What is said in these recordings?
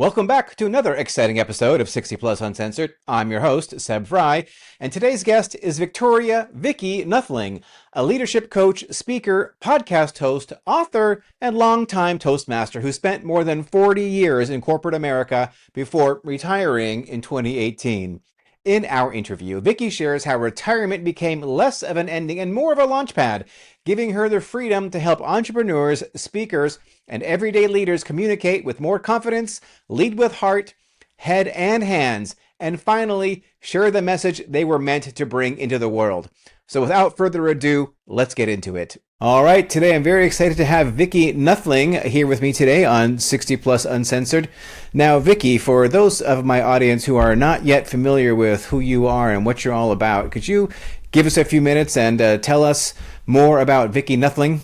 Welcome back to another exciting episode of 60 Plus Uncensored. I'm your host, Seb Fry, and today's guest is Vicki Noethling, a leadership coach, speaker, podcast host, author, and longtime Toastmaster who spent more than 40 years in corporate America before retiring in 2018. In our interview, Vicki shares how retirement became less of an ending and more of a launchpad, giving her the freedom to help entrepreneurs, speakers, and everyday leaders communicate with more confidence, lead with heart, head, and hands, and finally, share the message they were meant to bring into the world. So without further ado, let's get into it. All right, today I'm very excited to have Vicki Noethling here with me today on 60 Plus Uncensored. Now, Vicki, for those of my audience who are not yet familiar with who you are and what you're all about, could you give us a few minutes and tell us more about Vicki Noethling?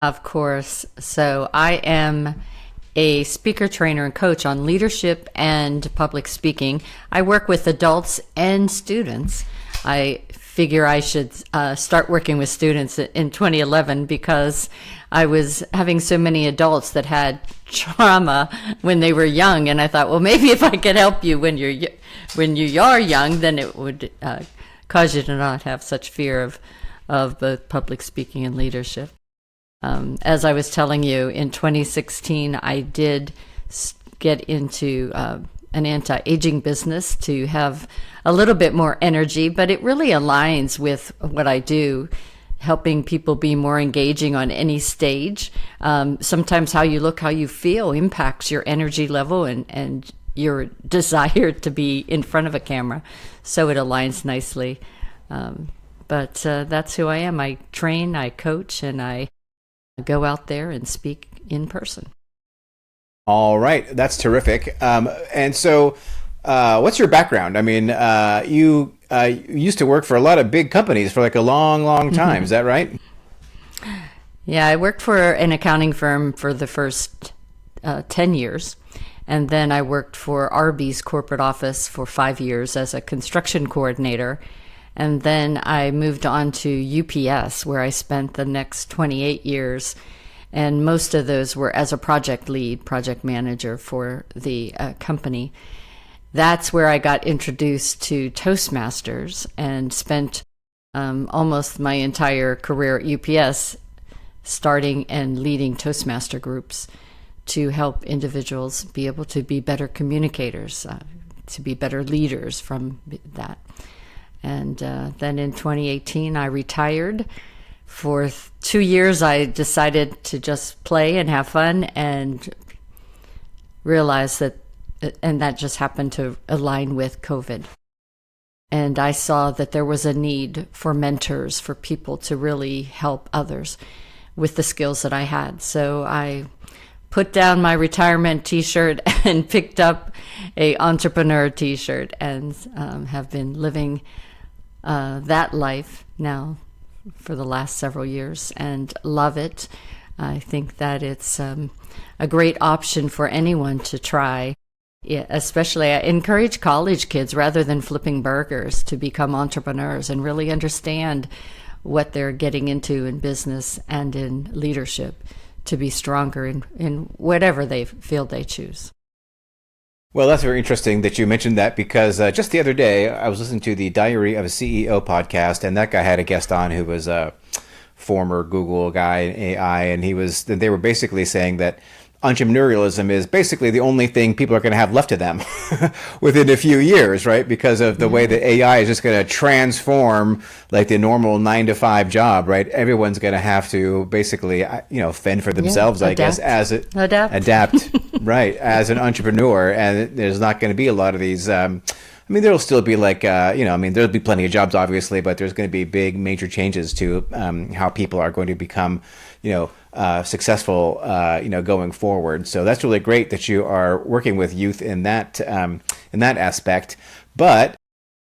Of course. So I am a speaker, trainer, and coach on leadership and public speaking. I work with adults and students. I figure I should start working with students in 2011 because I was having so many adults that had trauma when they were young, and I thought, well, maybe if I could help you when you are young, then it would cause you to not have such fear of both public speaking and leadership. As I was telling you, in 2016, I did get into an anti-aging business to have a little bit more energy, but it really aligns with what I do, helping people be more engaging on any stage. Sometimes how you look, how you feel impacts your energy level and your desire to be in front of a camera. So it aligns nicely. But that's who I am. I train, I coach, and I go out there and speak in person. All right, that's terrific. And so, what's your background? I mean, you used to work for a lot of big companies for like a long, long time. Is that right? Yeah, I worked for an accounting firm for the first 10 years. And then I worked for Arby's corporate office for 5 years as a construction coordinator. And then I moved on to UPS, where I spent the next 28 years. And most of those were as a project lead, project manager for the company. That's where I got introduced to Toastmasters and spent almost my entire career at UPS starting and leading Toastmaster groups to help individuals be able to be better communicators, to be better leaders from that. And then in 2018, I retired. For 2 years, I decided to just play and have fun and realized that, and that just happened to align with COVID. And I saw that there was a need for mentors, for people to really help others with the skills that I had. So I put down my retirement t-shirt and picked up a entrepreneur t-shirt and have been living that life now for the last several years and love it. I think that it's a great option for anyone to try. Yeah, especially I encourage college kids, rather than flipping burgers, to become entrepreneurs and really understand what they're getting into in business and in leadership to be stronger in whatever they feel they choose. Well, that's very interesting that you mentioned that because just the other day I was listening to the Diary of a CEO podcast, and that guy had a guest on who was a former Google guy in AI, and they were basically saying that entrepreneurialism is basically the only thing people are going to have left of them within a few years, right? Because of the way that AI is just going to transform like the normal 9-to-5 job, right? Everyone's going to have to basically, fend for themselves, I guess, adapt, right, as an entrepreneur. And there's not going to be a lot of these, there'll still be like, there'll be plenty of jobs, obviously, but there's going to be big major changes to how people are going to become, successful, going forward. So that's really great that you are working with youth in that aspect. But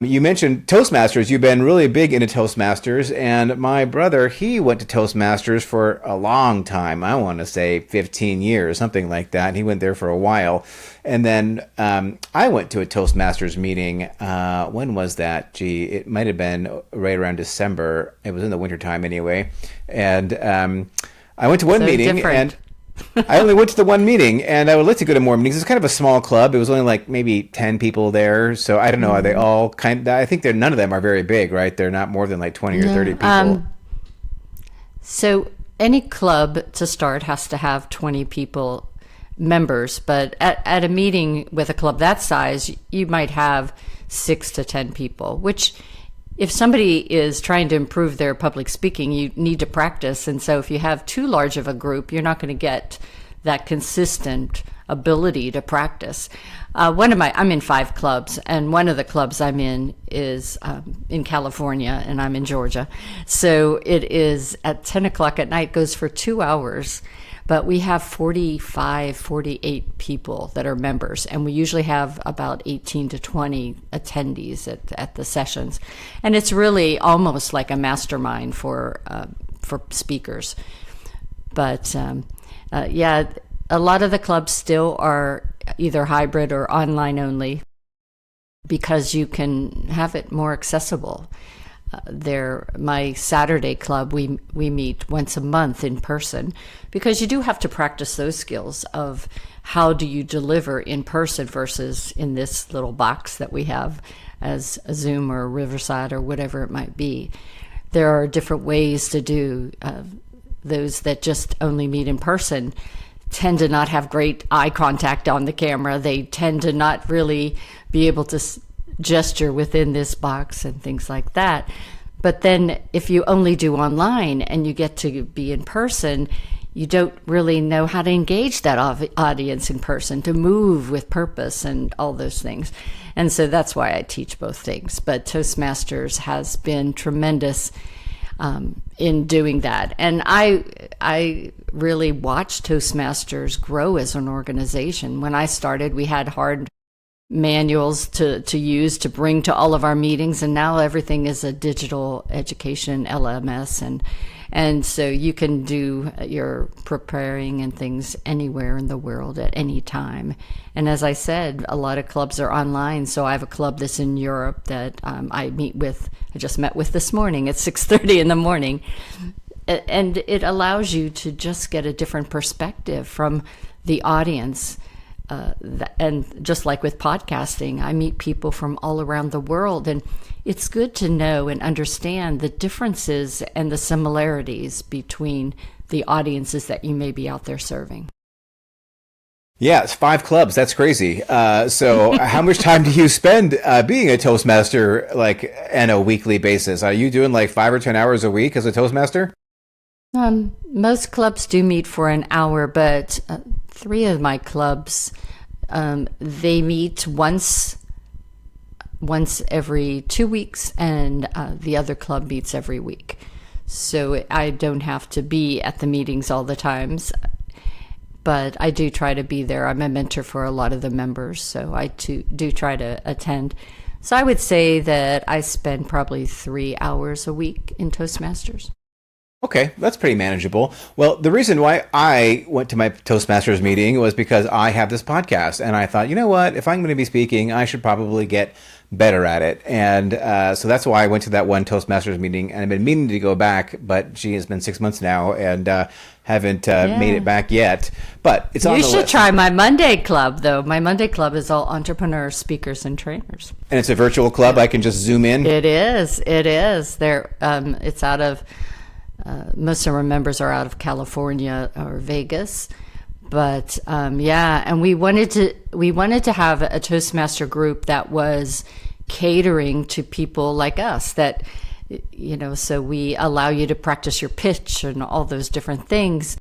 you mentioned Toastmasters. You've been really big into Toastmasters, and my brother, he went to Toastmasters for a long time. I want to say 15 years, something like that. He went there for a while. And then I went to a Toastmasters meeting. When was that? Gee, it might have been right around December. It was in the wintertime anyway. And I went to one meeting, different. and I only went to the one meeting, and I would like to go to more meetings. It's kind of a small club. It was only like maybe 10 people there. So I don't know. Are they all I think none of them are very big, right? They're not more than like 20 or 30 No. people. So any club to start has to have 20 people members, but at a meeting with a club that size, you might have 6 to 10 people, which if somebody is trying to improve their public speaking, you need to practice. And so if you have too large of a group, you're not going to get that consistent ability to practice. I'm in 5 clubs, and one of the clubs I'm in is in California, and I'm in Georgia. So it is at 10 o'clock at night, goes for 2 hours. But we have 45, 48 people that are members, and we usually have about 18 to 20 attendees at the sessions. And it's really almost like a mastermind for speakers. But yeah, a lot of the clubs still are either hybrid or online only because you can have it more accessible. My Saturday club, we meet once a month in person because you do have to practice those skills of how do you deliver in person versus in this little box that we have as a Zoom or Riverside or whatever it might be. There are different ways to do. Those that just only meet in person tend to not have great eye contact on the camera. They tend to not really be able to gesture within this box and things like that. But then if you only do online and you get to be in person, you don't really know how to engage that audience in person, to move with purpose and all those things. And so that's why I teach both things. But Toastmasters has been tremendous in doing that. And I really watched Toastmasters grow as an organization. When I started, we had hard manuals to use to bring to all of our meetings, and now everything is a digital education LMS, and so you can do your preparing and things anywhere in the world at any time. And as I said, a lot of clubs are online, so I have a club that's in Europe that I just met with this morning at 6:30 in the morning, and it allows you to just get a different perspective from the audience. And just like with podcasting, I meet people from all around the world, and it's good to know and understand the differences and the similarities between the audiences that you may be out there serving. Yeah, it's 5 clubs. That's crazy. So how much time do you spend being a Toastmaster, like on a weekly basis? Are you doing like 5 or 10 hours a week as a Toastmaster? Most clubs do meet for an hour, but 3 of my clubs, they meet once every 2 weeks, and the other club meets every week. So I don't have to be at the meetings all the times, but I do try to be there. I'm a mentor for a lot of the members, so I do try to attend. So I would say that I spend probably 3 hours a week in Toastmasters. Okay, that's pretty manageable. Well, the reason why I went to my Toastmasters meeting was because I have this podcast, and I thought, you know what, if I'm going to be speaking, I should probably get better at it. And so that's why I went to that one Toastmasters meeting, and I've been meaning to go back, but she has been 6 months now, and haven't made it back yet. But it's on the list. You should try my Monday club, though. My Monday club is all entrepreneurs, speakers, and trainers. And it's a virtual club. I can just zoom in. It is. It's out of. Most of our members are out of California or Vegas, but yeah, and we wanted to have a Toastmaster group that was catering to people like us, that, you know, so we allow you to practice your pitch and all those different things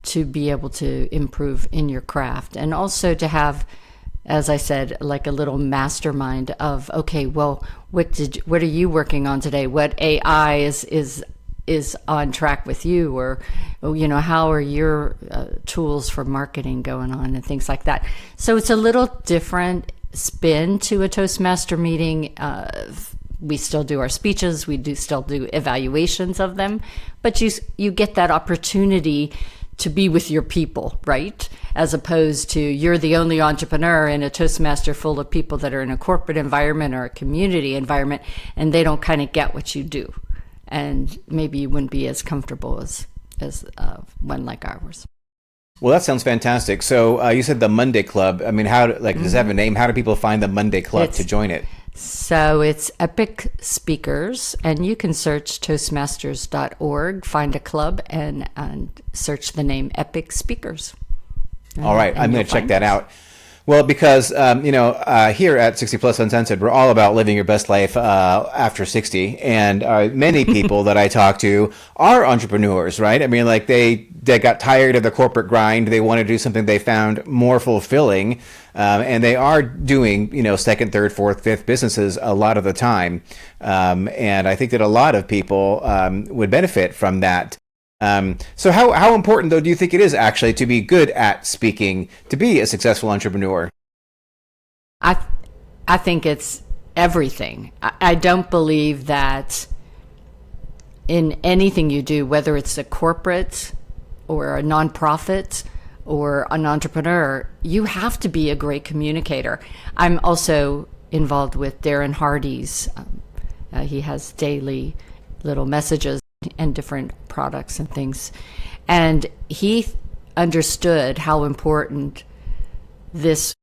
to be able to improve in your craft, and also to have, as I said, like a little mastermind of, okay, well, what are you working on today? What AI is on track with you, or, you know, how are your tools for marketing going on and things like that. So it's a little different spin to a Toastmaster meeting. We still do our speeches, still do evaluations of them, but you get that opportunity to be with your people, right? As opposed to you're the only entrepreneur in a Toastmaster full of people that are in a corporate environment or a community environment, and they don't kind of get what you do. And maybe you wouldn't be as comfortable as one like ours. Well, that sounds fantastic. So you said the Monday Club. I mean, does it have a name? How do people find the Monday Club to join it? So it's Epic Speakers, and you can search Toastmasters.org, find a club, and search the name Epic Speakers. All right, I'm going to check that out. Well, because, here at 60 Plus Uncensored, we're all about living your best life after 60. And many people that I talk to are entrepreneurs, right? I mean, like they got tired of the corporate grind. They want to do something they found more fulfilling. And they are doing, second, third, fourth, fifth businesses a lot of the time. And I think that a lot of people would benefit from that. So how important, though, do you think it is actually to be good at speaking, to be a successful entrepreneur? I think it's everything. I don't believe that in anything you do, whether it's a corporate or a nonprofit or an entrepreneur, you have to be a great communicator. I'm also involved with Darren Hardy's. He has daily little messages and different products and things. And he understood how important this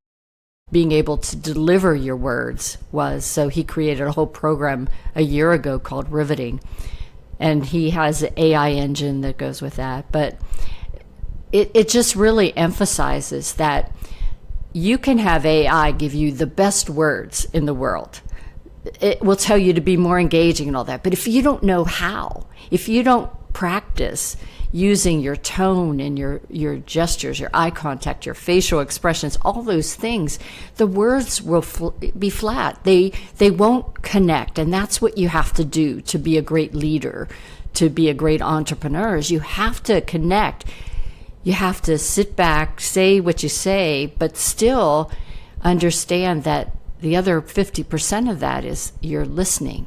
being able to deliver your words was. So he created a whole program a year ago called Riveting. And he has an AI engine that goes with that. But it just really emphasizes that you can have AI give you the best words in the world. It will tell you to be more engaging and all that. But if you don't know how, if you don't practice using your tone and your gestures, your eye contact, your facial expressions, all those things, the words will be flat. They won't connect. And that's what you have to do to be a great leader, to be a great entrepreneur, is you have to connect. You have to sit back, say what you say, but still understand that the other 50% of that is you're listening.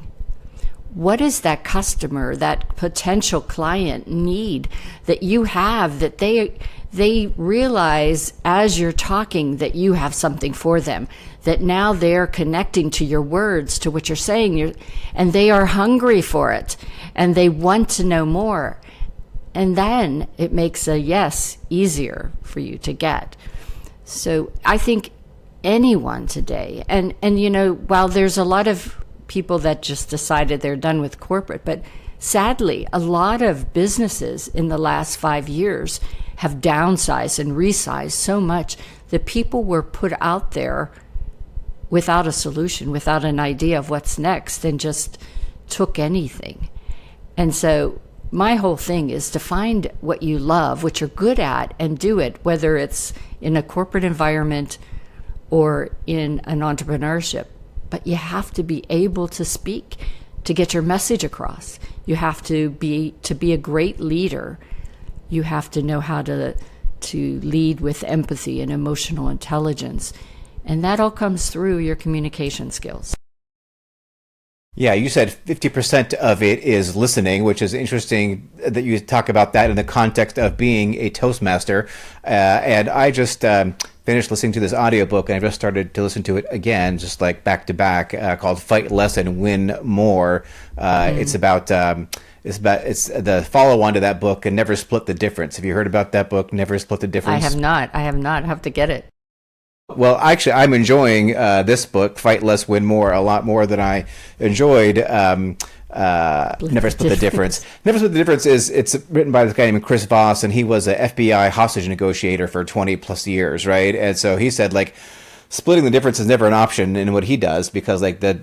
What does that customer, that potential client need that you have, that they realize as you're talking that you have something for them, that now they're connecting to your words, to what you're saying, and they are hungry for it, and they want to know more. And then it makes a yes easier for you to get. So I think anyone today, and while there's a lot of people that just decided they're done with corporate, but sadly a lot of businesses in the last 5 years have downsized and resized so much that people were put out there without a solution, without an idea of what's next, and just took anything. And so my whole thing is to find what you love, what you're good at, and do it, whether it's in a corporate environment or in an entrepreneurship. But you have to be able to speak, to get your message across. You have to be a great leader. You have to know how to lead with empathy and emotional intelligence. And that all comes through your communication skills. Yeah, you said 50% of it is listening, which is interesting that you talk about that in the context of being a Toastmaster. And I just finished listening to this audiobook, and I just started to listen to it again, just like back to back, called Fight Less and Win More. It's the follow-on to that book, and Never Split the Difference. Have you heard about that book, Never Split the Difference? I have not. I have to get it. Well, actually, I'm enjoying this book, Fight Less, Win More, a lot more than I enjoyed Never Split the Difference. Never Split the Difference it's written by this guy named Chris Voss, and he was an FBI hostage negotiator for 20 plus years, right? And so he said, like, splitting the difference is never an option in what he does, because like the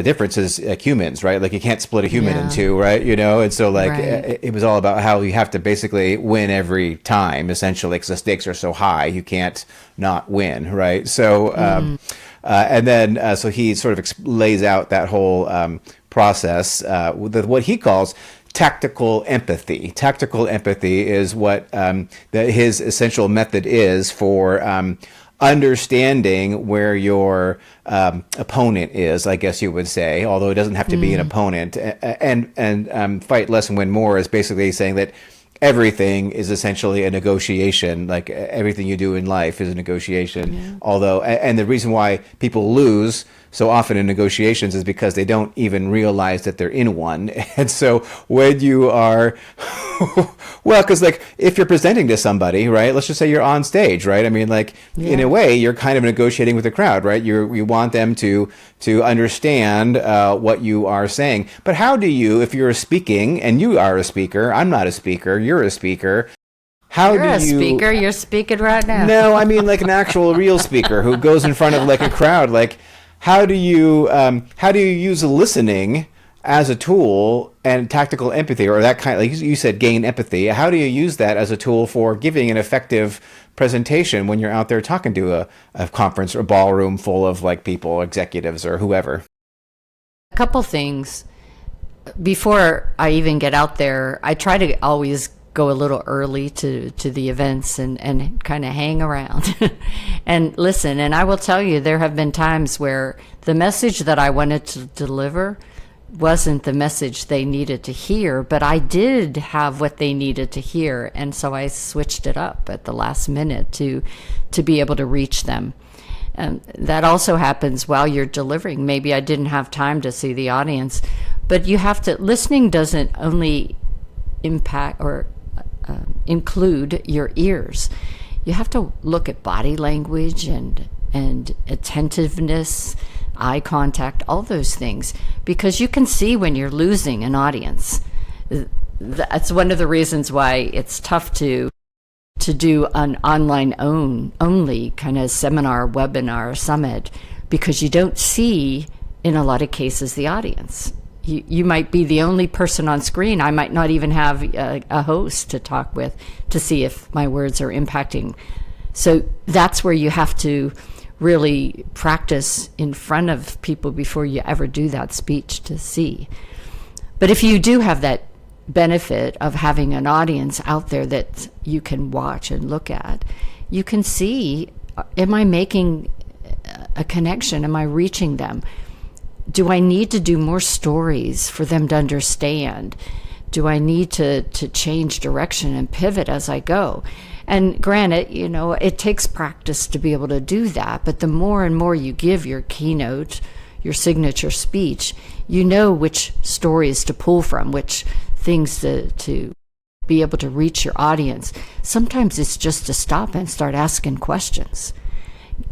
difference is humans, right? Like you can't split a human in two, right? And so like it was all about how you have to basically win every time, essentially, because the stakes are so high, you can't not win, right? So and then so he sort of lays out that whole process with what he calls tactical empathy. Tactical empathy is what his essential method is for understanding where your opponent is, I guess you would say, although it doesn't have to be an opponent. And Fight Less and Win More is basically saying that everything is essentially a negotiation. Like everything you do in life is a negotiation. Yeah. Although, and the reason why people lose so often in negotiations is because they don't even realize that they're in one. And so when you are, well, because like if you're presenting to somebody, right, let's just say you're on stage, right? I mean, like in a way, you're kind of negotiating with the crowd, right? You want them to understand what you are saying. But how do you, if you're speaking and you are a speaker, I'm not a speaker, you're a speaker. You're a speaker. You're speaking right now. No, I mean like an actual real speaker who goes in front of like a crowd. Like, how do you use listening as a tool and tactical empathy, or that kind of, like you said, gain empathy? How do you use that as a tool for giving an effective presentation when you're out there talking to a conference or ballroom full of like people, executives or whoever? A couple things. Before I even get out there, I try to always go a little early to the events and kind of hang around and listen. And I will tell you, there have been times where the message that I wanted to deliver wasn't the message they needed to hear, but I did have what they needed to hear. And so I switched it up at the last minute to be able to reach them. That also happens while you're delivering. Maybe I didn't have time to see the audience, but you have to, listening doesn't only impact or include your ears. You have to look at body language and attentiveness, eye contact, all those things, because you can see when you're losing an audience. That's one of the reasons why it's tough to do an online only kind of seminar, webinar, summit, because you don't see, in a lot of cases, the audience. You might be the only person on screen. I might not even have a host to talk with to see if my words are impacting. So that's where you have to really practice in front of people before you ever do that speech to see. But if you do have that benefit of having an audience out there that you can watch and look at, you can see, am I making a connection? Am I reaching them? Do I need to do more stories for them to understand? Do I need to change direction and pivot as I go? And granted, it takes practice to be able to do that, but the more and more you give your keynote, your signature speech, you know which stories to pull from, which things to be able to reach your audience. Sometimes it's just to stop and start asking questions,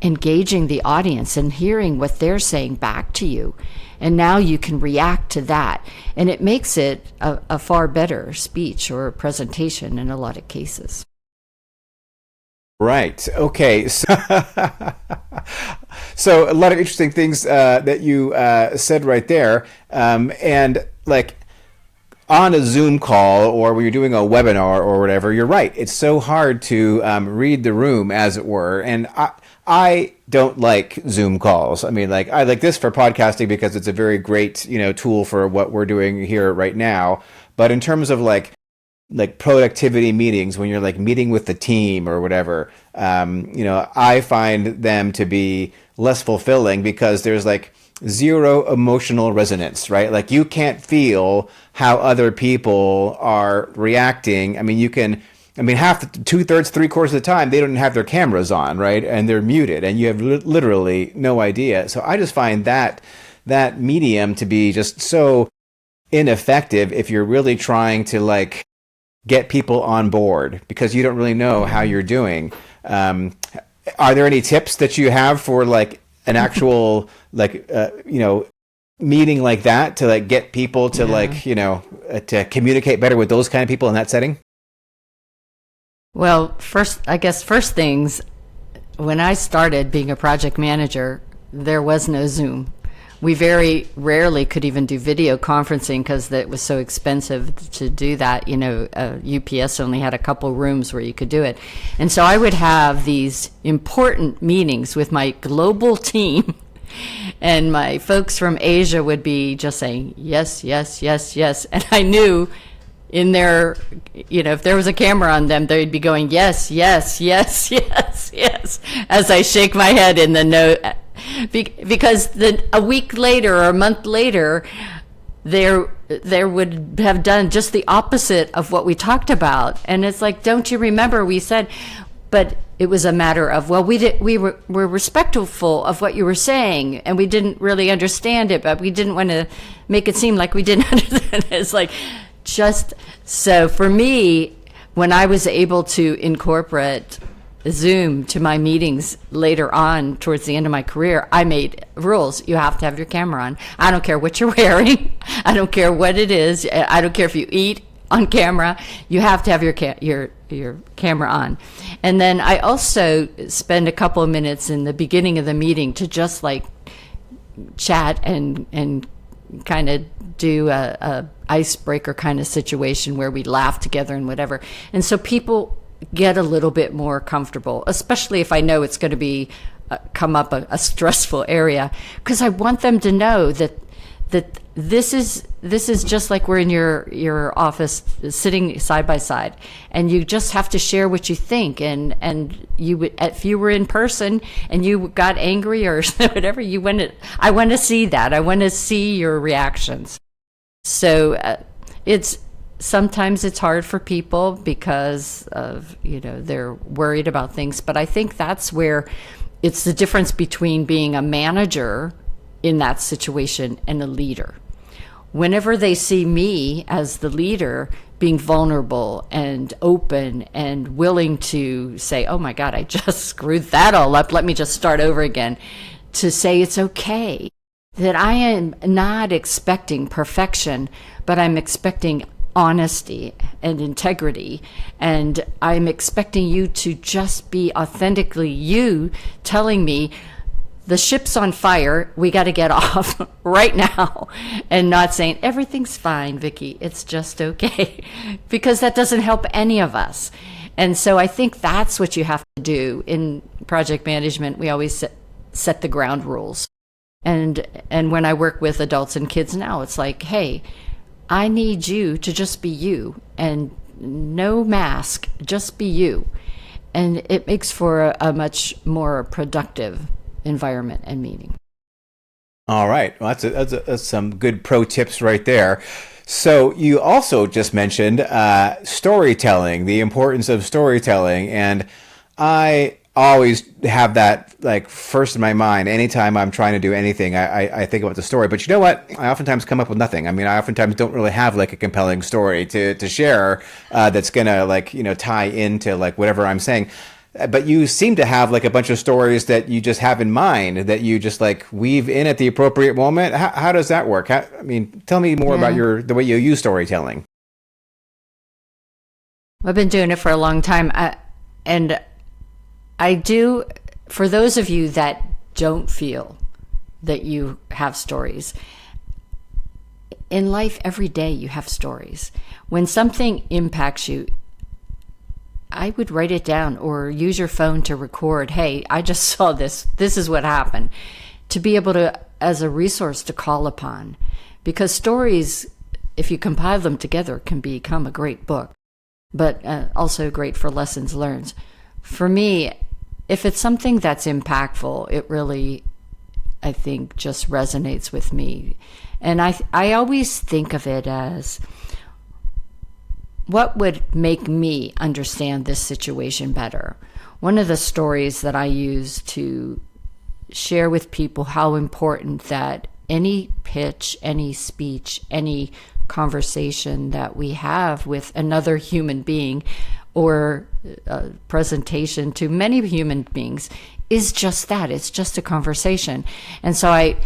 engaging the audience and hearing what they're saying back to you. And now you can react to that. And it makes it a far better speech or presentation in a lot of cases. Right. Okay. So, so a lot of interesting things that you said right there. And like on a Zoom call or when you're doing a webinar or whatever, you're right. It's so hard to read the room, as it were. And I don't like Zoom calls. I mean, like I like this for podcasting because it's a very great, tool for what we're doing here right now. But in terms of like productivity meetings, when you're like meeting with the team or whatever, I find them to be less fulfilling because there's like zero emotional resonance, right? Like you can't feel how other people are reacting. I mean, half, 2/3, 3/4 of the time, they don't have their cameras on, right? And they're muted, and you have literally no idea. So I just find that medium to be just so ineffective if you're really trying to like get people on board because you don't really know how you're doing. Are there any tips that you have for like an actual meeting like that to like get people to to communicate better with those kind of people in that setting? Well, first things, when I started being a project manager, there was no Zoom. We very rarely could even do video conferencing because it was so expensive to do that. UPS only had a couple rooms where you could do it. And so I would have these important meetings with my global team, and my folks from Asia would be just saying, yes, yes, yes, yes. And I knew in their, if there was a camera on them, they'd be going, yes, yes, yes, yes, yes, as I shake my head in the no. Because a week later or a month later, there would have done just the opposite of what we talked about. And it's like, don't you remember we said, but it was a matter of, well, were respectful of what you were saying, and we didn't really understand it, but we didn't want to make it seem like we didn't understand it. It's like, just so for me, when I was able to incorporate Zoom to my meetings later on towards the end of my career, I made rules. You have to have your camera on. I don't care what you're wearing. I don't care what it is. I don't care if you eat on camera. You have to have your camera on. And then I also spend a couple of minutes in the beginning of the meeting to just like chat and kind of do a icebreaker kind of situation where we laugh together and whatever. And so people get a little bit more comfortable, especially if I know it's going to be come up a stressful area, because I want them to know that this is just like we're in your office sitting side by side, and you just have to share what you think, and if you were in person and you got angry or whatever, I want to see that. I want to see your reactions. So sometimes it's hard for people because of, they're worried about things, but I think that's where it's the difference between being a manager in that situation and a leader. Whenever they see me as the leader being vulnerable and open and willing to say, oh my God, I just screwed that all up, let me just start over again, to say it's okay, that I am not expecting perfection, but I'm expecting honesty and integrity, and I'm expecting you to just be authentically you, telling me the ship's on fire, we got to get off right now, and not saying everything's fine, Vicky, it's just okay, because that doesn't help any of us. And so I think that's what you have to do in project management. We always set the ground rules. And when I work with adults and kids now, it's like, hey, I need you to just be you, and no mask, just be you. And it makes for a much more productive environment and meeting. All right. Well, that's some good pro tips right there. So you also just mentioned storytelling, the importance of storytelling. And I always have that like first in my mind. Anytime I'm trying to do anything, I think about the story. But you know what? I oftentimes come up with nothing. I mean, I oftentimes don't really have like a compelling story to share that's going to like, tie into like whatever I'm saying. But you seem to have like a bunch of stories that you just have in mind that you just like weave in at the appropriate moment. How does that work? Tell me more about the way you use storytelling. I've been doing it for a long time. And I do, for those of you that don't feel that you have stories, in life every day you have stories. When something impacts you, I would write it down or use your phone to record, hey, I just saw this. This is what happened. To be able to, as a resource to call upon. Because stories, if you compile them together, can become a great book, but also great for lessons learned. For me, if it's something that's impactful, it really, I think, just resonates with me. And I always think of it as, what would make me understand this situation better? One of the stories that I use to share with people how important that any pitch, any speech, any conversation that we have with another human being or a presentation to many human beings is just that. It's just a conversation. And so I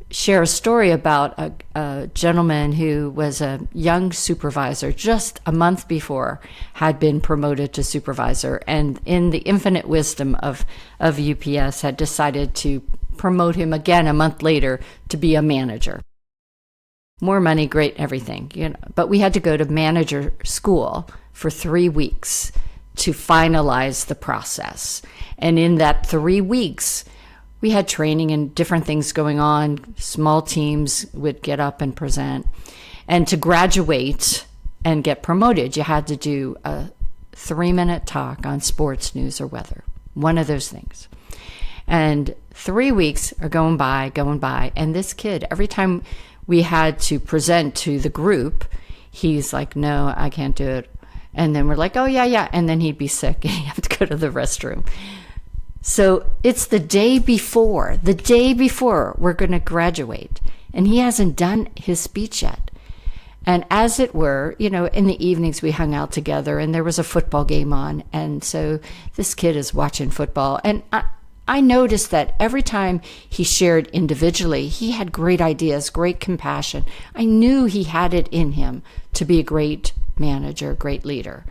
share a story about a gentleman who was a young supervisor, just a month before had been promoted to supervisor, and in the infinite wisdom of UPS had decided to promote him again a month later to be a manager. More money, great, everything, but we had to go to manager school for 3 weeks to finalize the process. And in that 3 weeks, we had training and different things going on. Small teams would get up and present. And to graduate and get promoted, you had to do a 3-minute talk on sports, news, or weather. One of those things. And 3 weeks are going by. And this kid, every time we had to present to the group, he's like, no, I can't do it. And then we're like, oh, yeah, yeah. And then he'd be sick and he'd have to go to the restroom. So it's the day before we're going to graduate. And he hasn't done his speech yet. And as it were, you know, in the evenings we hung out together and there was a football game on. And so this kid is watching football. And I noticed that every time he shared individually, he had great ideas, great compassion. I knew he had it in him to be a great manager, great leader.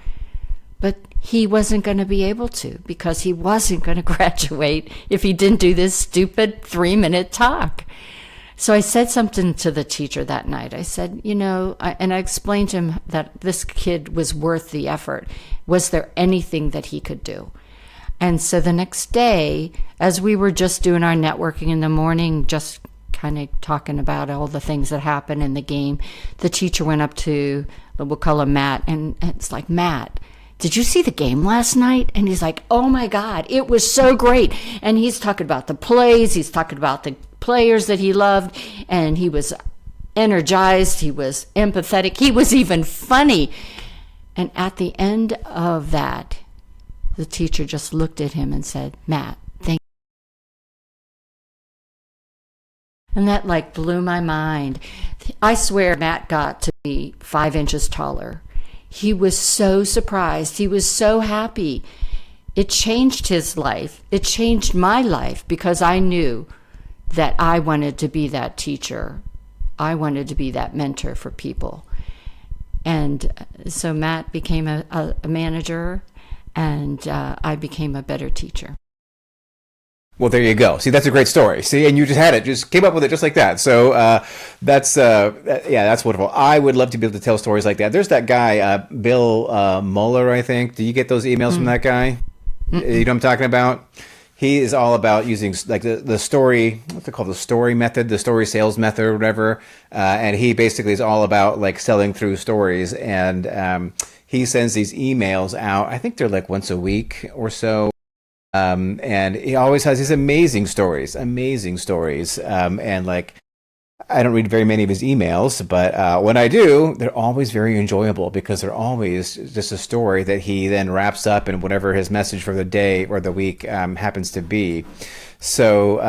But he wasn't going to be able to because he wasn't going to graduate if he didn't do this stupid 3-minute talk. So I said something to the teacher that night. I said, you know, and I explained to him that this kid was worth the effort. Was there anything that he could do? And so the next day, as we were just doing our networking in the morning, just kind of talking about all the things that happened in the game, the teacher went up to, we'll call him Matt, and it's like, Matt, did you see the game last night? And he's like, oh my God, it was so great. And he's talking about the plays, he's talking about the players that he loved, and he was energized, he was empathetic, he was even funny. And at the end of that, the teacher just looked at him and said, Matt, thank you. And that like blew my mind. I swear Matt got to be 5 inches taller. He was so surprised. He was so happy. It changed his life. It changed my life because I knew that I wanted to be that teacher. I wanted to be that mentor for people. And so Matt became a manager, and I became a better teacher. Well, there you go. See, that's a great story. See, and you just had it, just came up with it just like that. So that's wonderful. I would love to be able to tell stories like that. There's that guy, Bill Mueller, I think. Do you get those emails from that guy? You know what I'm talking about? He is all about using like the story, what's it called, the story method, the story sales method or whatever. And he basically is all about like selling through stories. And he sends these emails out. I think they're like once a week or so. And he always has these amazing stories. And like, I don't read very many of his emails, but when I do, they're always very enjoyable because they're always just a story that he then wraps up in whatever his message for the day or the week happens to be. So,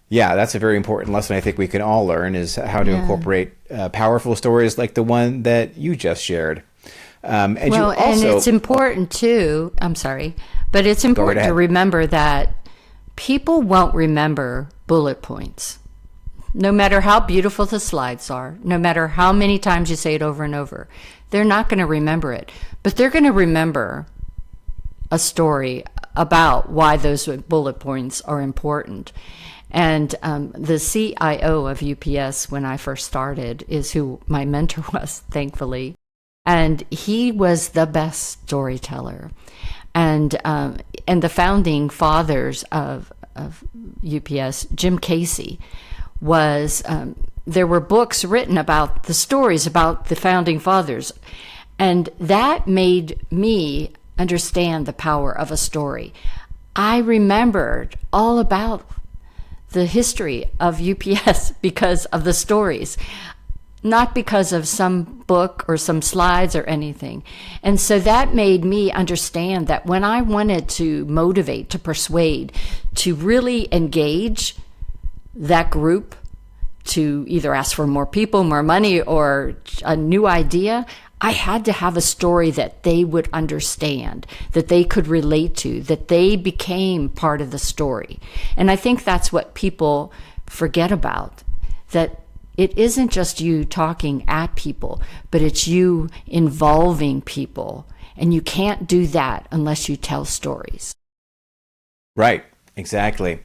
yeah, that's a very important lesson I think we can all learn is how to incorporate powerful stories like the one that you just shared. And it's important too, I'm sorry, but it's important to remember that people won't remember bullet points. No matter how beautiful the slides are, no matter how many times you say it over and over, they're not going to remember it. But they're going to remember a story about why those bullet points are important. And the CIO of UPS, when I first started, is who my mentor was, thankfully. And he was the best storyteller. And the founding fathers of UPS, Jim Casey, was there were books written about the stories about the founding fathers. And that made me understand the power of a story. I remembered all about the history of UPS because of the stories, not because of some book or some slides or anything. And so that made me understand that when I wanted to motivate, to persuade, to really engage that group to either ask for more people, more money, or a new idea, I had to have a story that they would understand, that they could relate to, that they became part of the story. And I think that's what people forget about, that it isn't just you talking at people, but it's you involving people. And you can't do that unless you tell stories. Right, exactly.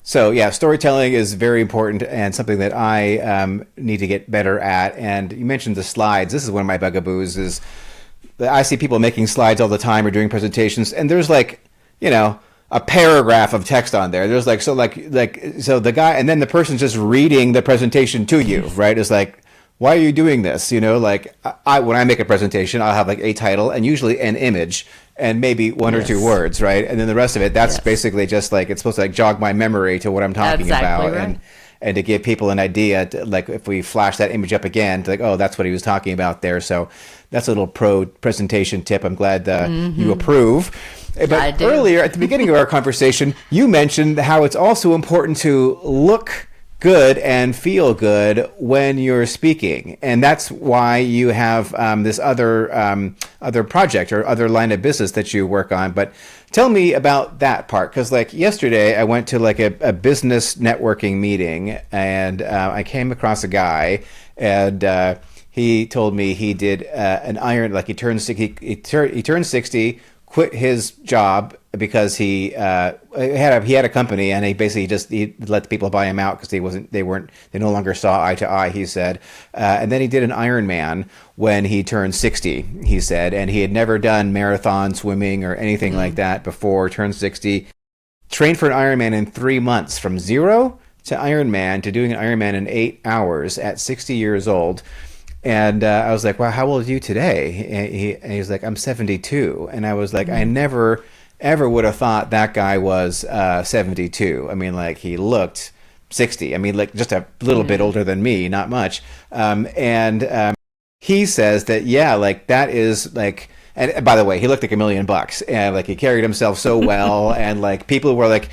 So yeah, storytelling is very important and something that I need to get better at. And you mentioned the slides. This is one of my bugaboos is that I see people making slides all the time or doing presentations, and there's like, you know, a paragraph of text on there. There's like, so the guy, and then the person's just reading the presentation to you, right? It's like, why are you doing this? You know, like when I make a presentation, I'll have like a title and usually an image and maybe one or two words, right? And then the rest of it, that's basically just like, it's supposed to like jog my memory to what I'm talking about. Right. and to give people an idea, like if we flash that image up again, to like, oh, that's what he was talking about there. So that's a little pro presentation tip. I'm glad you approve. But earlier at the beginning of our conversation, you mentioned how it's also important to look good and feel good when you're speaking, and that's why you have this other project or other line of business that you work on. But tell me about that part, because like yesterday I went to like a business networking meeting, and I came across a guy, and he told me he did an iron, like he turned 60, quit his job because he had a company, and he let the people buy him out because they no longer saw eye to eye, he said. And then he did an Ironman when he turned 60, he said, and he had never done marathon swimming or anything like that before, turned 60, trained for an Ironman in 3 months, from zero to Ironman to doing an Ironman in 8 hours at 60 years old. And I was like, well, how old are you today? And he was like, I'm 72. And I was like, I never, ever would have thought that guy was 72. I mean, like, he looked 60. I mean, like, just a little bit older than me, not much. And he says that, yeah, like, that is, like... And by the way, he looked like $1 million, and like he carried himself so well, and like people were like,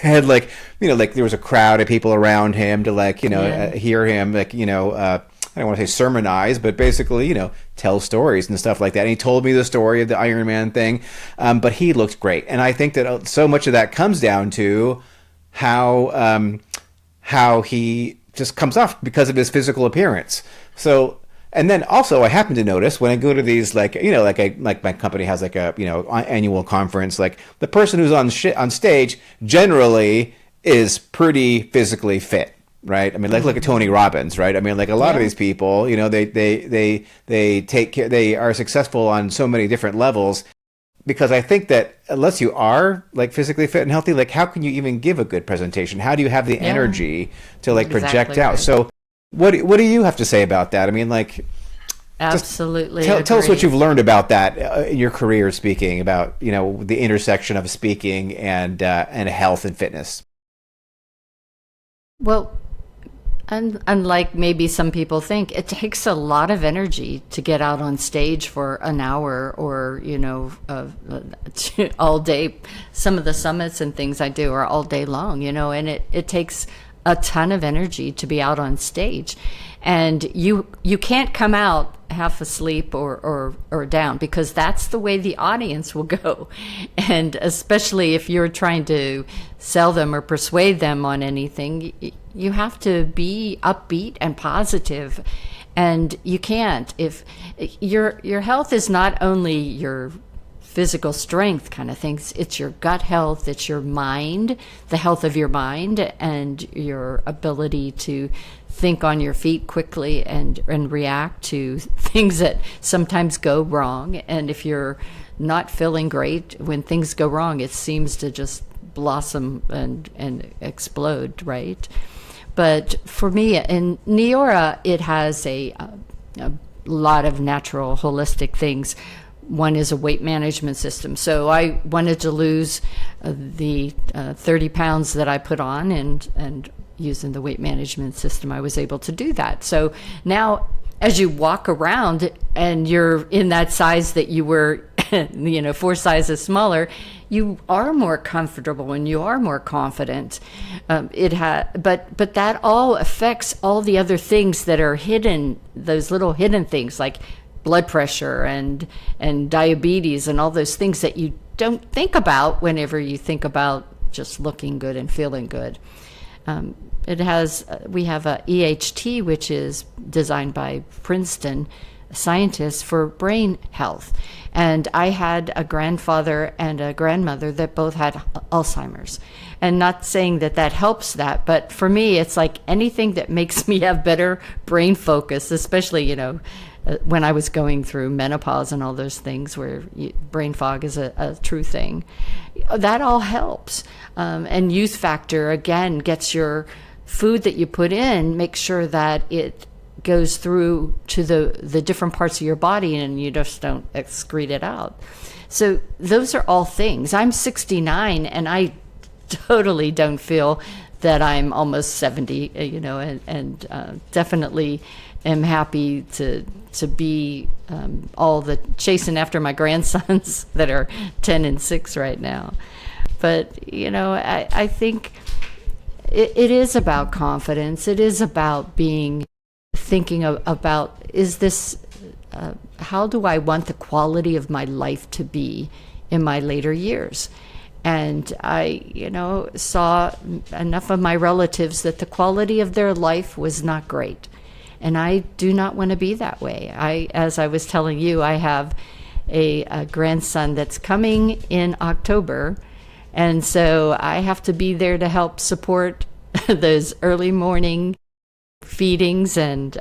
had like, you know, like there was a crowd of people around him to like, you know, hear him, like, you know, I don't want to say sermonize, but basically, you know, tell stories and stuff like that. And he told me the story of the Iron Man thing, but he looked great, and I think that so much of that comes down to how he just comes off because of his physical appearance. So. And then also, I happen to notice when I go to these, like, you know, like my company has like a, you know, annual conference, like the person who's on stage generally is pretty physically fit, right? I mean, like look at Tony Robbins, right? I mean, like a lot of these people, you know, they take care, they are successful on so many different levels, because I think that unless you are like physically fit and healthy, like how can you even give a good presentation? How do you have the energy to like project out? Right. So. What do you have to say about that? I mean, like, absolutely. Tell us what you've learned about that in your career speaking, about, you know, the intersection of speaking and health and fitness. Well, unlike maybe some people think, it takes a lot of energy to get out on stage for an hour or, you know, all day. Some of the summits and things I do are all day long, you know, and it takes a ton of energy to be out on stage, and you can't come out half asleep or down, because that's the way the audience will go. And especially if you're trying to sell them or persuade them on anything, you have to be upbeat and positive, and you can't if your health is not only your physical strength kind of things, it's your gut health, it's your mind, the health of your mind, and your ability to think on your feet quickly and react to things that sometimes go wrong. And if you're not feeling great, when things go wrong, it seems to just blossom and explode, right? But for me, in Neora, it has a lot of natural holistic things. One is a weight management system. So I wanted to lose the 30 pounds that I put on, and using the weight management system, I was able to do that. So now as you walk around and you're in that size that you were, you know, 4 sizes smaller, you are more comfortable and you are more confident. But that all affects all the other things that are hidden, those little hidden things like blood pressure and diabetes and all those things that you don't think about whenever you think about just looking good and feeling good. We have a EHT, which is designed by Princeton scientists for brain health. And I had a grandfather and a grandmother that both had Alzheimer's. And not saying that helps that, but for me, it's like anything that makes me have better brain focus, especially, you know, when I was going through menopause and all those things where brain fog is a true thing, that all helps. And youth factor, again, gets your food that you put in, make sure that it goes through to the different parts of your body and you just don't excrete it out. So those are all things. I'm 69 and I totally don't feel that I'm almost 70, and definitely am happy to be all the chasing after my grandsons that are 10 and 6 right now. But, I think it is about confidence. It is about thinking about, is this, how do I want the quality of my life to be in my later years? And I, saw enough of my relatives that the quality of their life was not great. And I do not want to be that way. As I was telling you, I have a grandson that's coming in October. And so I have to be there to help support those early morning feedings and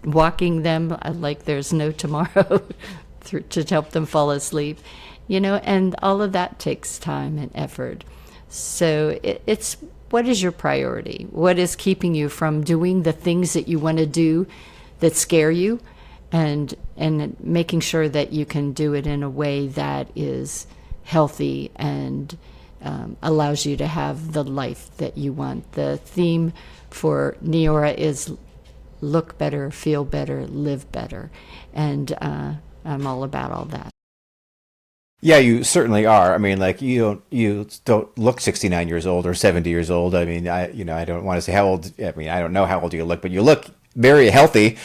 walking them like there's no tomorrow to help them fall asleep. And all of that takes time and effort. So it's, what is your priority? What is keeping you from doing the things that you want to do that scare you, and making sure that you can do it in a way that is healthy and allows you to have the life that you want. The theme for Neora is look better, feel better, live better. And I'm all about all that. Yeah, you certainly are. I mean, like you don't look 69 years old or 70 years old. I mean, I don't want to say how old. I mean, I don't know how old you look, but you look very healthy.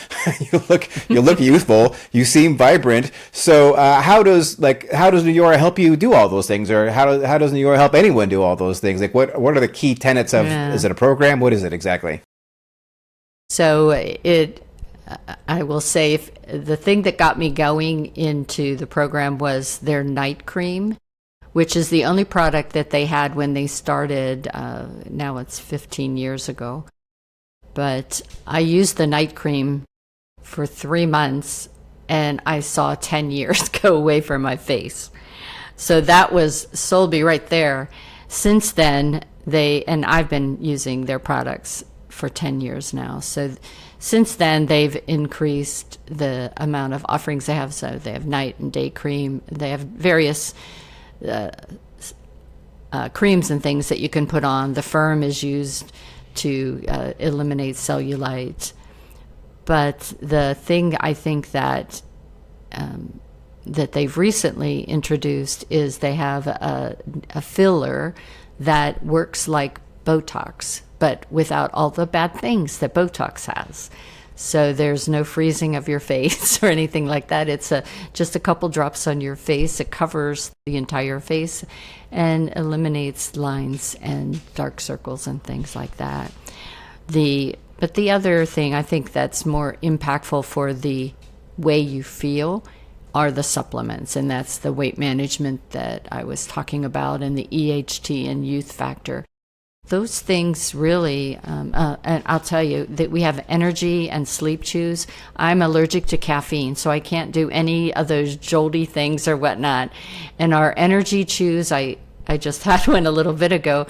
you look youthful. You seem vibrant. So, how does Neora help you do all those things, or how does Neora help anyone do all those things? Like, what are the key tenets of? Yeah. Is it a program? What is it exactly? So I will say, if the thing that got me going into the program was their night cream, which is the only product that they had when they started. Now it's 15 years ago. But I used the night cream for 3 months, and I saw 10 years go away from my face. So that was sold me right there. Since then, and I've been using their products for 10 years now. So since then, they've increased the amount of offerings they have. So they have night and day cream. They have various creams and things that you can put on. The firm is used to eliminate cellulite. But the thing I think that they've recently introduced is they have a filler that works like Botox, but without all the bad things that Botox has. So there's no freezing of your face or anything like that. It's just a couple drops on your face. It covers the entire face and eliminates lines and dark circles and things like that. But the other thing I think that's more impactful for the way you feel are the supplements, and that's the weight management that I was talking about, and the EHT and youth factor. Those things really, and I'll tell you that we have energy and sleep chews. I'm allergic to caffeine, so I can't do any of those jolty things or whatnot. And our energy chews, I just had one a little bit ago.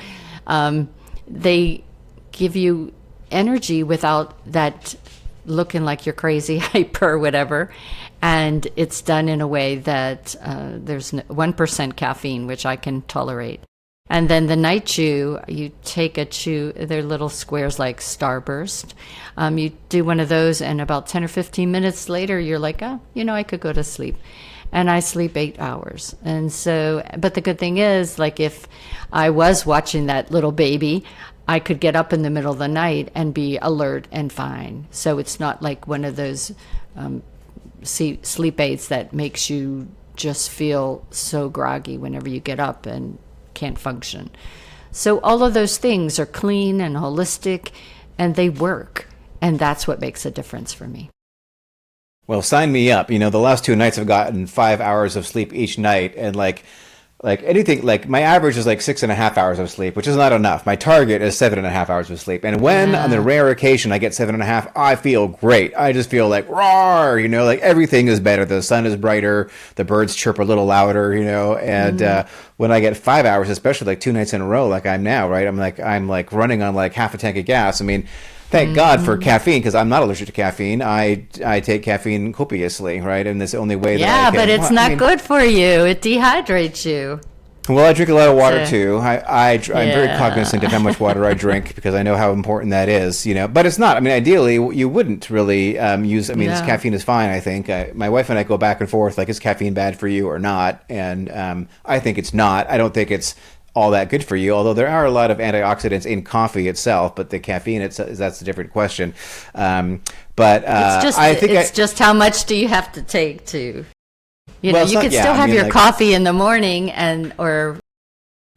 They give you energy without that looking like you're crazy, hyper, or whatever. And it's done in a way that there's 1% caffeine, which I can tolerate. And then the night chew, you take a chew, they're little squares like Starburst. You do one of those, and about 10 or 15 minutes later, you're like, I could go to sleep. And I sleep 8 hours. And so, but the good thing is, like, if I was watching that little baby, I could get up in the middle of the night and be alert and fine. So it's not like one of those sleep aids that makes you just feel so groggy whenever you get up and can't function. So all of those things are clean and holistic, and they work, and that's what makes a difference for me. Well, sign me up. The last 2 nights I've gotten 5 hours of sleep each night, and like anything, like my average is like 6.5 hours of sleep, which is not enough. My target is 7.5 hours of sleep. And when on the rare occasion I get 7.5, I feel great. I just feel like roar, like everything is better. The sun is brighter, the birds chirp a little louder, and when I get 5 hours, especially like 2 nights in a row, like I'm now, right? I'm like running on like half a tank of gas. I mean, thank God for caffeine, because I'm not allergic to caffeine. I take caffeine copiously, right? And that's the only way that I can. Yeah, but it's not good for you. It dehydrates you. Well, I drink a lot of water So, too. I'm very cognizant of how much water I drink because I know how important that is. But it's not. I mean, ideally, you wouldn't really use. I mean, this No. caffeine is fine. I think my wife and I go back and forth like, is caffeine bad for you or not? And I think it's not. I don't think it's all that good for you. Although there are a lot of antioxidants in coffee itself, but the caffeine that's a different question. But It's just how much do you have to take to, Well, it's you not- can yeah, still I have mean, your like- coffee in the morning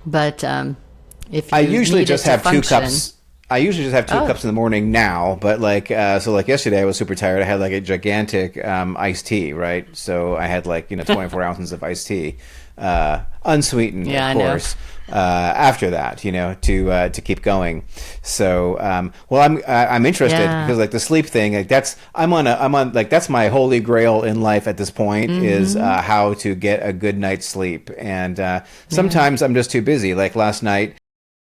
but if you I usually need it just to have two function- cups. I usually just have two cups in the morning now, but like yesterday I was super tired. I had like a gigantic iced tea, right? So I had 24 ounces of iced tea, unsweetened, Yeah, I of know. course. After that, to keep going. So, I'm interested Yeah. because like the sleep thing, like I'm on like that's my holy grail in life at this point is how to get a good night's sleep. And sometimes I'm just too busy. Like last night,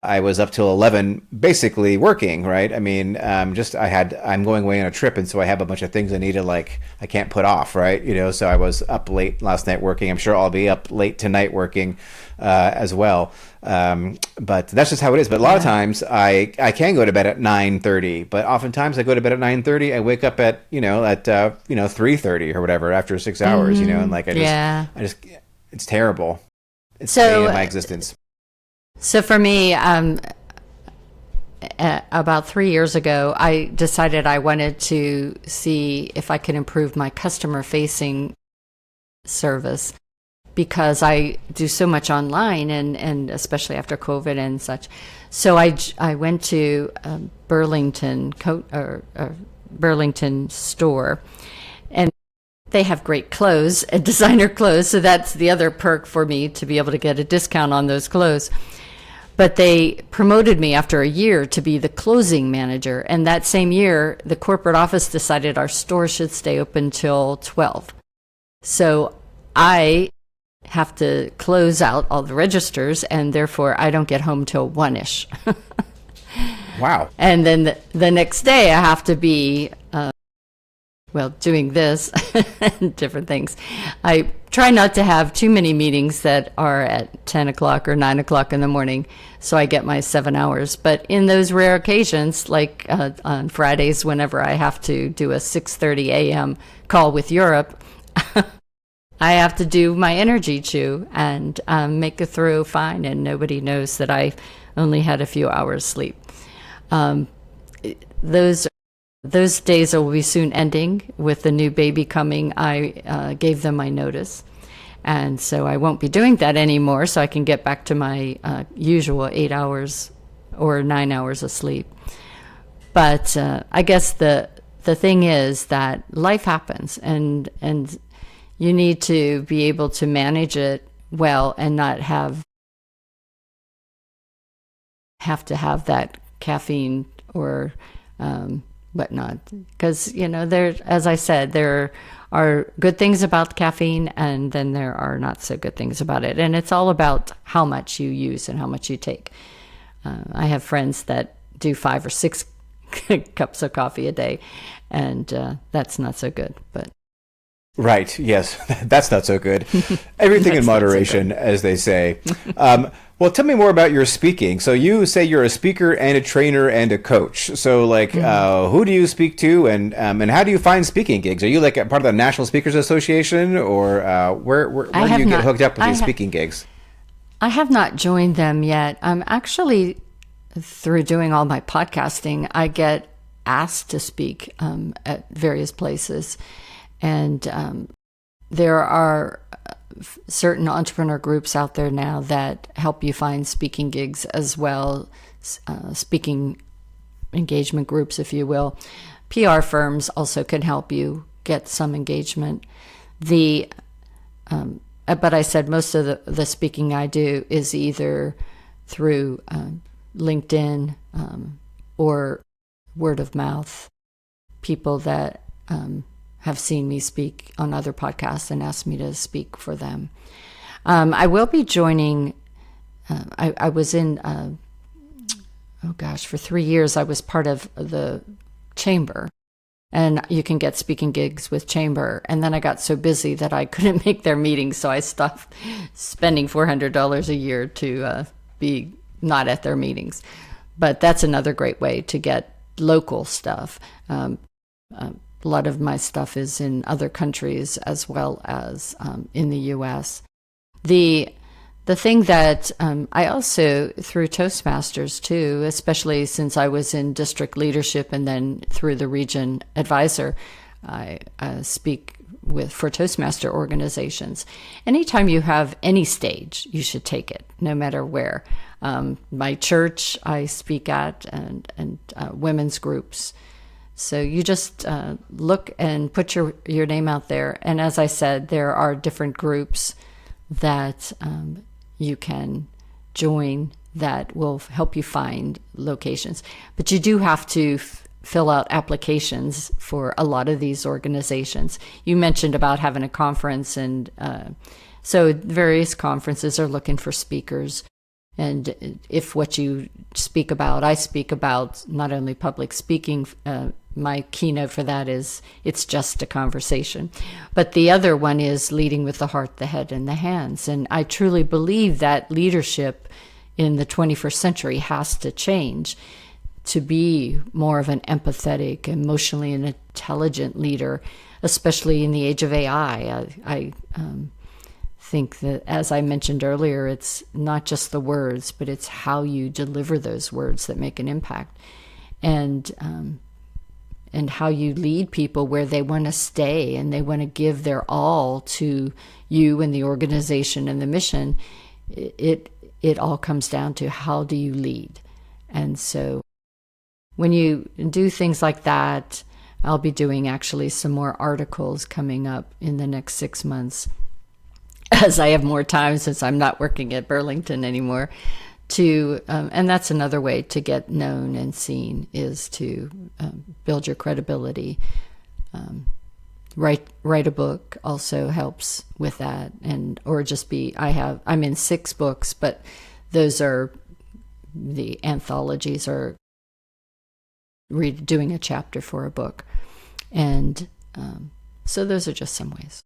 I was up till 11 basically working, right? I mean, I'm going away on a trip, and so I have a bunch of things I need to I can't put off, right? So I was up late last night working. I'm sure I'll be up late tonight working as well. But that's just how it is. But a lot of times I can go to bed at 9:30, but oftentimes I go to bed at 9:30. I wake up at 3:30 or whatever after 6 hours, and like I just it's terrible. It's a pain in my existence. So for me, about 3 years ago, I decided I wanted to see if I could improve my customer-facing service because I do so much online, and especially after COVID and such. So I went to Burlington store, and they have great clothes and designer clothes. So that's the other perk for me to be able to get a discount on those clothes. But they promoted me after a year to be the closing manager. And that same year, the corporate office decided our store should stay open till 12. So I have to close out all the registers, and therefore I don't get home till 1-ish. Wow. And then the next day I have to be, doing this and different things. I try not to have too many meetings that are at 10 o'clock or 9 o'clock in the morning, so I get my 7 hours. But in those rare occasions, like on Fridays, whenever I have to do a 6:30 a.m. call with Europe, I have to do my energy chew and make it through fine, and nobody knows that I only had a few hours sleep. Those days will be soon ending with the new baby coming. I gave them my notice, and so I won't be doing that anymore, so I can get back to my usual 8 hours or 9 hours of sleep. But I guess the thing is that life happens, and you need to be able to manage it well and not have to have that caffeine or whatnot, because there, as I said, there are good things about caffeine, and then there are not so good things about it, and it's all about how much you use and how much you take. I have friends that do 5 or 6 cups of coffee a day, and that's not so good. But Right. Yes, that's not so good. Everything in moderation, as they say. Well, tell me more about your speaking. So you say you're a speaker and a trainer and a coach. So, who do you speak to, and how do you find speaking gigs? Are you like a part of the National Speakers Association, or where do you get hooked up with these speaking gigs? I have not joined them yet. I'm actually, through doing all my podcasting, I get asked to speak at various places. And there are certain entrepreneur groups out there now that help you find speaking gigs as well, speaking engagement groups, if you will. PR firms also can help you get some engagement. But I said most of the speaking I do is either through LinkedIn or word of mouth, people that have seen me speak on other podcasts and asked me to speak for them. I will be joining, I was in, for 3 years, I was part of the chamber. And you can get speaking gigs with chamber. And then I got so busy that I couldn't make their meetings, so I stopped spending $400 a year to be not at their meetings. But that's another great way to get local stuff. A lot of my stuff is in other countries as well as in the U.S. The thing that I also, through Toastmasters too, especially since I was in district leadership and then through the region advisor, I speak for Toastmaster organizations. Anytime you have any stage, you should take it, no matter where. My church I speak at, and women's groups. So you just look and put your name out there. And as I said, there are different groups that you can join that will help you find locations. But you do have to fill out applications for a lot of these organizations. You mentioned about having a conference, and so various conferences are looking for speakers. And if what you speak about, I speak about not only public speaking, my keynote for that is it's just a conversation. But the other one is leading with the heart, the head, and the hands. And I truly believe that leadership in the 21st century has to change to be more of an empathetic, emotionally intelligent leader, especially in the age of AI. I think that, as I mentioned earlier, it's not just the words, but it's how you deliver those words that make an impact. And how you lead people where they want to stay and they want to give their all to you and the organization and the mission. It all comes down to how do you lead. And so when you do things like that, I'll be doing actually some more articles coming up in the next 6 months as I have more time, since I'm not working at Burlington anymore. And that's another way to get known and seen, is to build your credibility. Write a book also helps with that, or just I'm in 6 books, but those are the anthologies, or doing a chapter for a book, and so those are just some ways.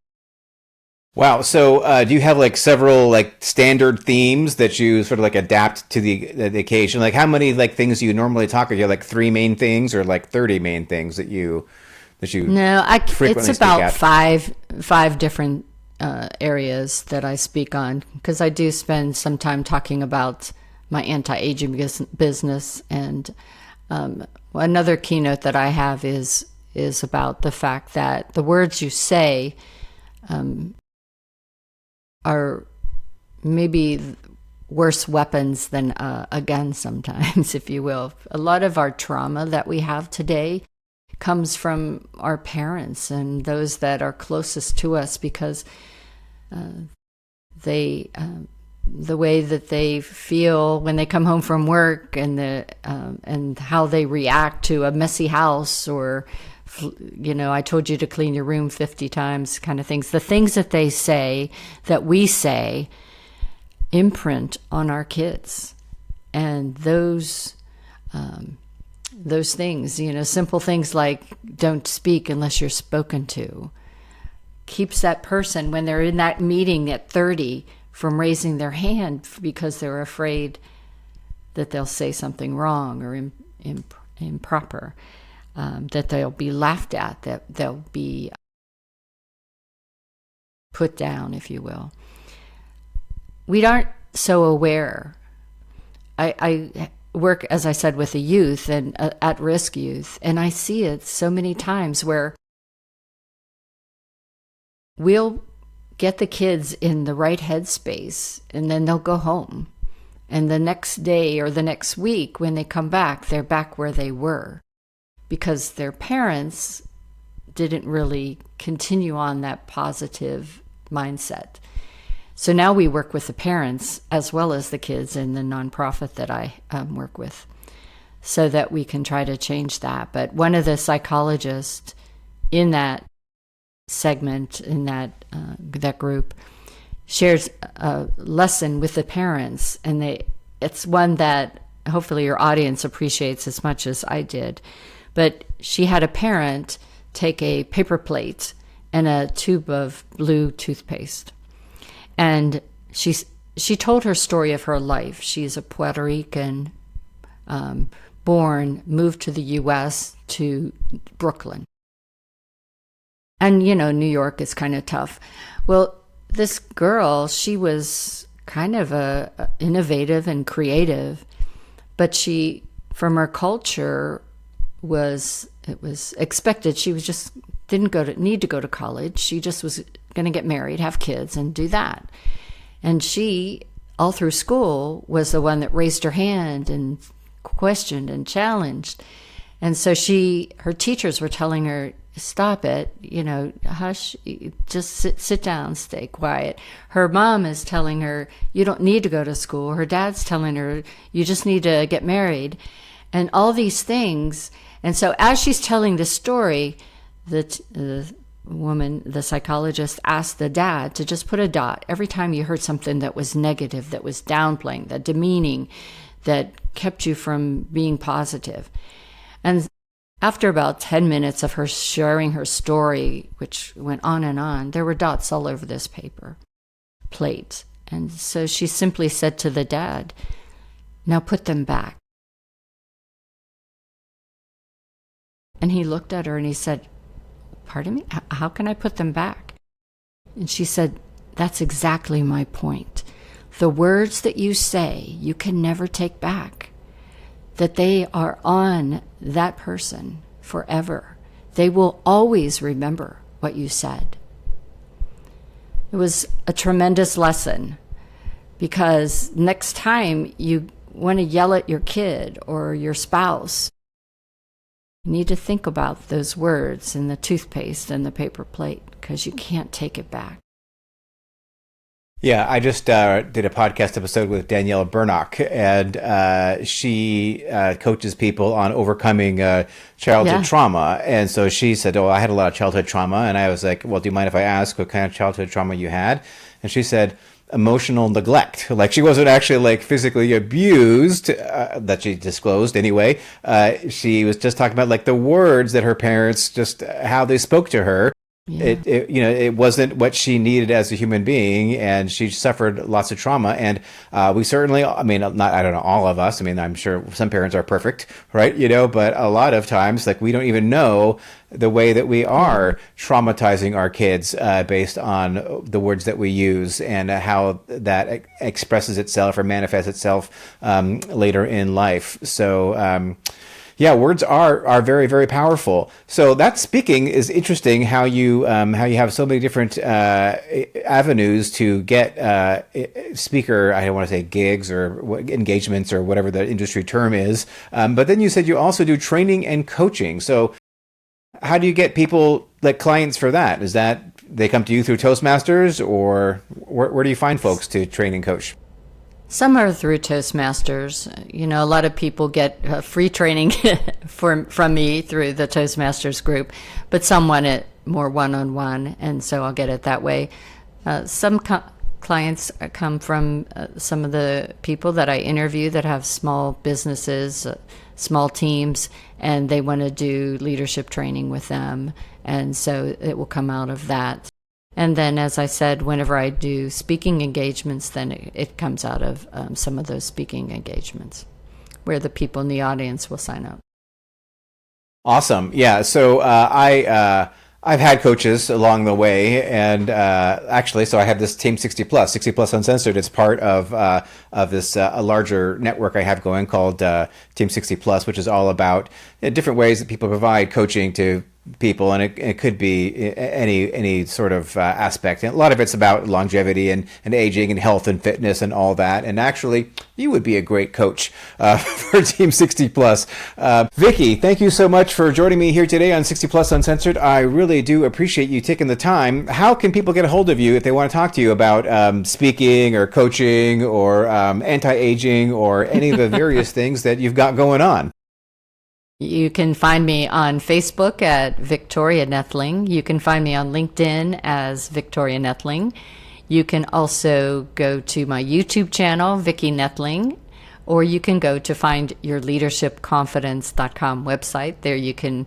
Wow. So do you have like several like standard themes that you sort of like adapt to the occasion? Like how many like things do you normally talk about? You have like 3 main things or like 30 main things that you No, it's about five different areas that I speak on, because I do spend some time talking about my anti-aging business. And another keynote that I have is about the fact that the words you say are maybe worse weapons than a gun sometimes, if you will. A lot of our trauma that we have today comes from our parents and those that are closest to us, because the way that they feel when they come home from work, and how they react to a messy house, or I told you to clean your room 50 times kind of things. The things that they say, that we say, imprint on our kids. And those things, simple things like don't speak unless you're spoken to, keeps that person, when they're in that meeting at 30, from raising their hand because they're afraid that they'll say something wrong or improper. That they'll be laughed at, that they'll be put down, if you will. We aren't so aware. I work, as I said, with the youth and at-risk youth, and I see it so many times where we'll get the kids in the right headspace, and then they'll go home. And the next day or the next week, when they come back, they're back where they were, because their parents didn't really continue on that positive mindset. So now we work with the parents as well as the kids in the nonprofit that I work with, so that we can try to change that. But one of the psychologists in that segment, in that group, shares a lesson with the parents, and it's one that hopefully your audience appreciates as much as I did. But she had a parent take a paper plate and a tube of blue toothpaste. And she told her story of her life. She's a Puerto Rican, born, moved to the U.S. to Brooklyn. And, New York is kind of tough. Well, this girl, she was kind of innovative and creative, but she, from her culture, it was expected. She was just didn't need to go to college. She just was going to get married, have kids, and do that. And she, all through school, was the one that raised her hand and questioned and challenged. And so her teachers were telling her, stop it, hush, just sit down, stay quiet. Her mom is telling her, you don't need to go to school. Her dad's telling her, you just need to get married. And all these things. And so as she's telling this story, the woman, the psychologist, asked the dad to just put a dot every time you heard something that was negative, that was downplaying, that demeaning, that kept you from being positive. And after about 10 minutes of her sharing her story, which went on and on, there were dots all over this paper plate. And so she simply said to the dad, now put them back. And he looked at her and he said, pardon me? How can I put them back? And she said, that's exactly my point. The words that you say, you can never take back. That they are on that person forever. They will always remember what you said. It was a tremendous lesson, because next time you want to yell at your kid or your spouse, you need to think about those words and the toothpaste and the paper plate, because you can't take it back. Yeah, I just did a podcast episode with Danielle Burnock, and she coaches people on overcoming childhood trauma. And so she said, oh, I had a lot of childhood trauma. And I was like, well, do you mind if I ask what kind of childhood trauma you had? And she said, emotional neglect. Like, she wasn't actually like physically abused, that she disclosed anyway. She was just talking about like the words that her parents, just how they spoke to her. Yeah. It wasn't what she needed as a human being, and she suffered lots of trauma. And we certainly, I don't know, all of us. I mean, I'm sure some parents are perfect, right? But a lot of times, like, we don't even know the way that we are traumatizing our kids based on the words that we use and how that expresses itself or manifests itself later in life. So. Yeah, words are very, very powerful. So that speaking is interesting. How you have so many different avenues to get speaker. I don't want to say gigs or engagements or whatever the industry term is. But then you said you also do training and coaching. So how do you get people, like clients, for that? Is that they come to you through Toastmasters, or where do you find folks to train and coach? Some are through Toastmasters. A lot of people get free training from me through the Toastmasters group, but some want it more one-on-one, and so I'll get it that way. Some clients come from some of the people that I interview that have small businesses, small teams, and they want to do leadership training with them, and so it will come out of that. And then, as I said, whenever I do speaking engagements, then it comes out of some of those speaking engagements where the people in the audience will sign up. Awesome. Yeah. So I've had coaches along the way, and actually, so I have this Team 60 Plus Uncensored. It's part of this a larger network I have going called Team 60 Plus, which is all about different ways that people provide coaching to people, and it could be any sort of aspect. And a lot of it's about longevity and aging and health and fitness and all that. And actually, you would be a great coach for Team 60 Plus. Vicky, thank you so much for joining me here today on 60 Plus Uncensored. I really do appreciate you taking the time. How can people get a hold of you if they want to talk to you about speaking or coaching or anti-aging or any of the various things that you've got going on? You can find me on Facebook at Victoria Noethling. You can find me on LinkedIn as Victoria Noethling. You can also go to my YouTube channel, Vicki Noethling, or you can go to findyourleadershipconfidence.com website. There you can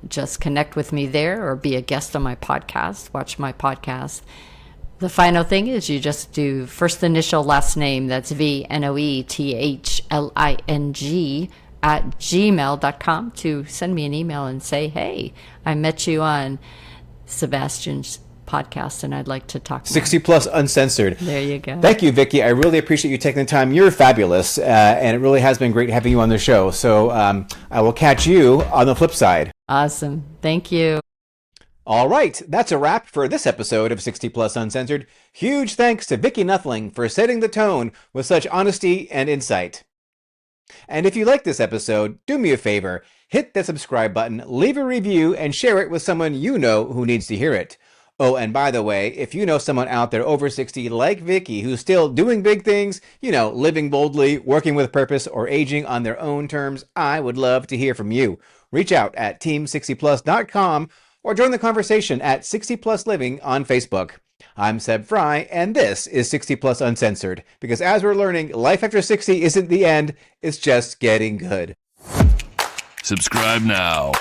just connect with me there or be a guest on my podcast, watch my podcast. The final thing is you just do first initial, last name. That's VNOETHLING at gmail.com to send me an email and say, hey, I met you on Sebastian's podcast and I'd like to talk more. 60 Plus Uncensored. There you go. Thank you, Vicky. I really appreciate you taking the time. You're fabulous, and it really has been great having you on the show. So I will catch you on the flip side. Awesome. Thank you. All right, that's a wrap for this episode of 60 Plus Uncensored. Huge thanks to Vicki Noethling for setting the tone with such honesty and insight. And if you like this episode, do me a favor, hit that subscribe button, leave a review, and share it with someone you know who needs to hear it. Oh, and by the way, if you know someone out there over 60 like Vicky who's still doing big things, living boldly, working with purpose, or aging on their own terms, I would love to hear from you. Reach out at team60plus.com or join the conversation at 60 Plus Living on Facebook. I'm Seb Fry, and this is 60 Plus Uncensored, because as we're learning, life after 60 isn't the end, it's just getting good. Subscribe now.